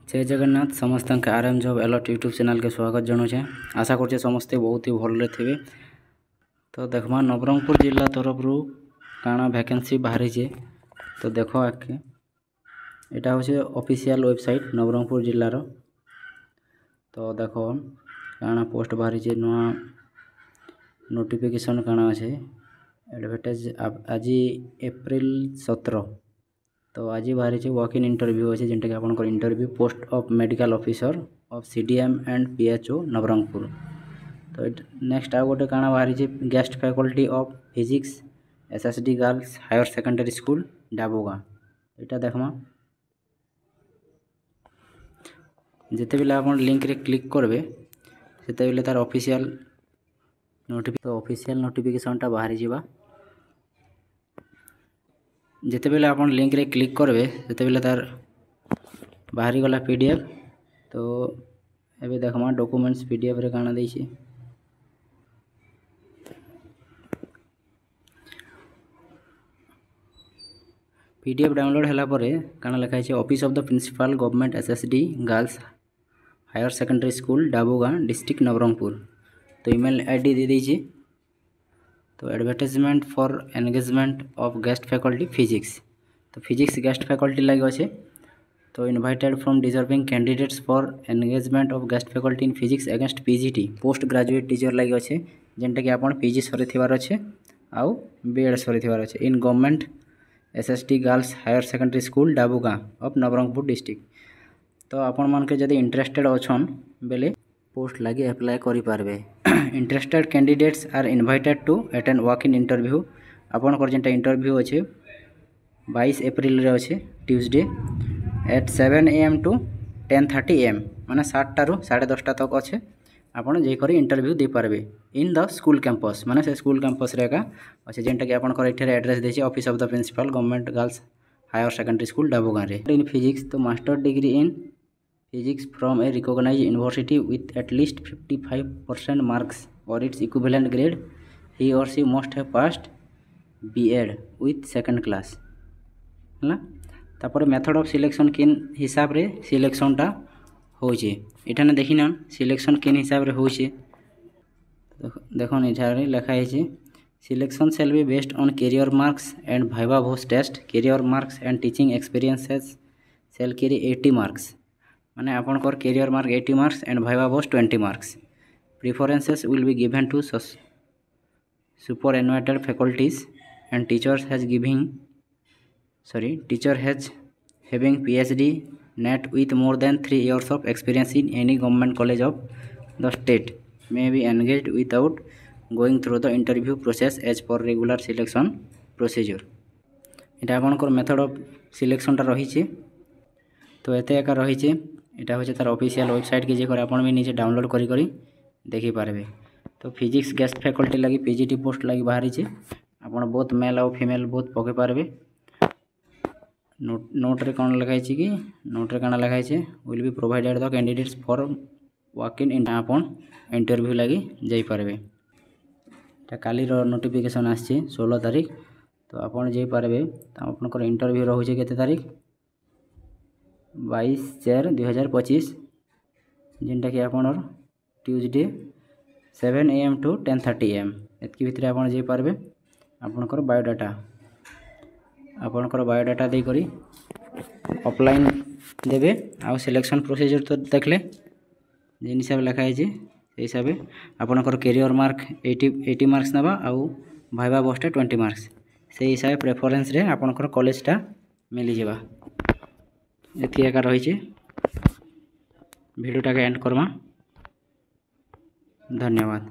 जय जगन्नाथ समस्त RM job alert YouTube channel के स्वागत जनाऊे। आशा कर समस्ते बहुत ही भल थे। तो देखमा नवरंगपुर जिला तरफ काना वैकेंसी बाहरी चे। तो देख आके यहाँ हूँ ऑफिशियल वेबसाइट नवरंगपुर जिलार। तो देख काना पोस्ट बाहरी चे नुआ नोटिफिकेशन काना अच्छे एडवर्टाइज आज एप्रिल 17। तो आज बाहरी चे वॉक इन इंटरव्यू अच्छे जेनटा कि आपंकर interview post of medical officer of CDM and PHO Nabarangpur. तो नेक्स्ट आ गोटे काना बाहरी चे guest faculty of physics SSD girls higher secondary school Dabugam. यहाँ देखमा जिते बेले आप लिंक रे क्लिक करबे सेते बेले तार ऑफिशियल नोटिफिकेशनटा बाहरी जावा। जिते बेले आप लिंक रे क्लिक करबे सेते बेले तार बाहरी गला पीडीएफ। तो एबे देखमा डॉक्यूमेंट्स पीडीएफ रे काना देछि। पीडीएफ डाउनलोड होला परे काना लिखा है office of the principal government SSD girls higher secondary school Dabugam district Nabarangpur. तो ईमेल आईडी दे दीजिए। तो advertisement for engagement of guest faculty physics. तो फिजिक्स गेस्ट फैकल्टी लगे अच्छे। तो invited from deserving candidates for engagement of guest faculty in physics against PGT post graduate teacher लगे अच्छे जेनटा कि आप पीजी सरी थिबार अच्छे आउ बीएड सरी थिबार अच्छे in government SSD girls higher secondary school Dabugam of Nabarangpur district. तो आपण मान के जदि इंटरेस्टेड अच्छन बेले पोस्ट लगे अप्लाई करि पारबे। Interested candidates are invited to attend walk in interview. आपन जेनटा इंटरव्यू अच्छे 22 एप्रिल रे अच्छे Tuesday at 7 AM to 10:30 AM माने 7 टारू 10:30 तक अच्छे। आपन जेकर इंटरव्यू दे पारबे इन द स्कूल कैंपस माने से स्कूल कैंपस रे का अच्छे जेनटा कि आपन एठरे एड्रेस देछि office of the principal government girls higher secondary school Dabugam रे। इन फिजिक्स तो master degree in physics from a recognised university with at least 55% marks or its equivalent grade he or she must have passed BEd with second class है। तापर method of selection किन हिसाब रे सिलेक्शनटा होचे एठाने देखिना selection किन हिसाब रे होचे। देखो एठारे लिखा है selection shall be based on career marks and viva voce test. Career marks and teaching experiences shall carry 80 marks माने आपनकर career mark 80 marks and viva voce 20 marks. Preferences will be given to superannuated faculties and teachers having PhD net with more than 3 years of experience in any government college of the state may be engaged without going through the interview process as per regular selection procedure। এটা आपनकर method of selection टा रही है। तो एते एका रही है यहाँ हूँ तार ऑफिशियल वेबसाइट की जेकर आपन भी निजे डाउनलोड करी देखी पारबे। तो फिजिक्स गेस्ट फैकल्टी लगी पीजीटी पोस्ट लगी बाहरी है आपन बहुत मेल और फीमेल बहुत पके पारबे। नोट रे कौन लिखाई कि नोट रे काना लिखाई will be provided the candidates for walk in आपन इंटरव्यू लगी जाई पारबे। काली नोटिफिकेशन आसी 16 तारीख। तो आपन जाई पारबे। तो आपनकर इंटरव्यू रहुचे केते तारीख 22/4/2025 जेनटा कि आपनर ट्यूसडे 7 AM टू 10:30 AM एतकी भितर आपन जाई पारबे। आपनकर बायोडाटा दे करी ऑफलाइन देबे आ सिलेक्शन प्रोसीजर तो देखले जेन हिसाब लिखा है से हिसाब आपनकर कैरियर मार्क 80 मार्क्स नबा आ वाइवा वॉइस 20 मार्क्स से हिसाब प्रेफरेंस रे आपनकर कॉलेजटा मिली जेबा। एतकी एका रही है। वीडियोटा के एंड करमा। धन्यवाद।